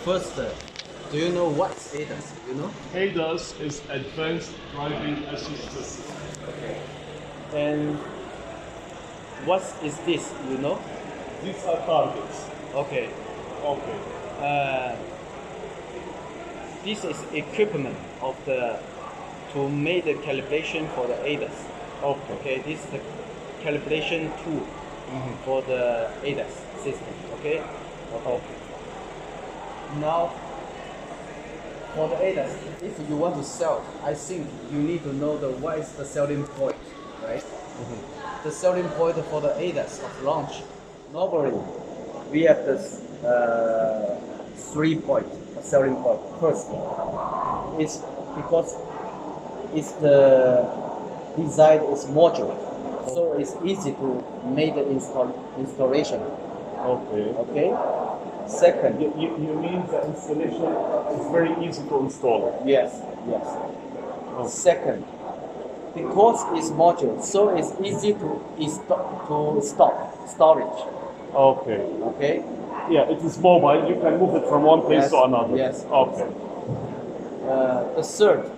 First, do you know what's ADAS? You know? ADAS is Advanced Driving Assist System. And what is this? You know? These are targets. Okay. Okay. This is equipment of the to make the calibration for the ADAS. Okay. Okay. This is the calibration tool for the ADAS system. Okay. Okay. Now, for the ADAS, if you want to sell, I think you need to know what is the selling point, right? The selling point for the ADAS of launch. Normally, we have this 3 point selling point. First, it's because it's the design is modular, so it's easy to make the installation. Okay. Okay. Second, You mean the installation is very easy to install? yes. Second, because it's modular, so it's easy to stop storage. Okay. Okay. Yeah, it is mobile. You can move it from one place Yes, to another. yes. Okay. The third,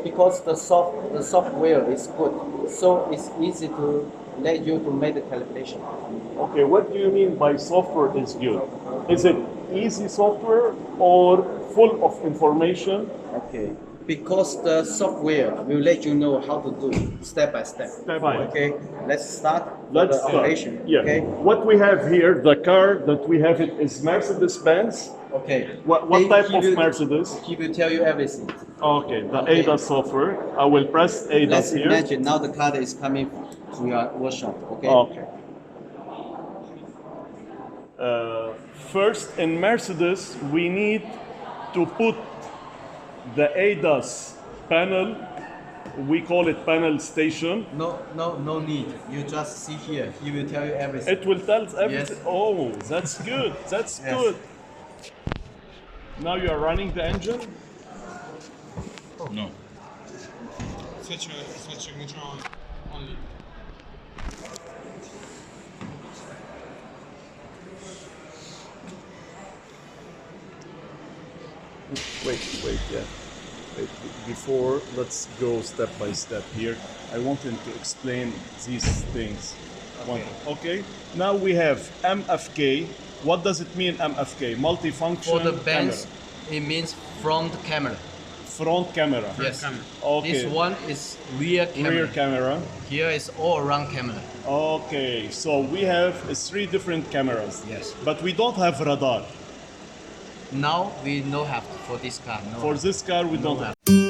because the software is good, so it's easy to let you to make the calculation. Okay. What do you mean by software is good? Is it easy software or full of information? Okay. Because the software will let you know how to do step by step. Step by step. Okay. Let's start. Let's the start. operation. Yeah. Okay. What we have here, the car that we have it is Mercedes-Benz. Okay. What They type of will- Mercedes? He will tell you everything. Okay, the Okay. ADAS software. I will press ADAS Let's here. imagine now the car is coming to your workshop. Okay. Okay. First, in Mercedes, we need to put the ADAS panel. We call it panel station. No need. You just see here. He will tell you everything. It will tell us everything. Yes. Oh, that's good. That's Yes. good. Now you are running the engine. No. Switch signature on only. Wait, yeah. Wait, before, let's go step by step here. I want him to explain these things. Okay. Now we have MFK. What does it mean, MFK? Multifunction For the camera. Benz, it means front camera. Front camera. Yes. Okay. This one is rear camera. Rear camera. Here is all around camera. Okay, so we have 3 different cameras. Yes. But we don't have radar. Now we no have for this car. No. For this car, we don't have. have.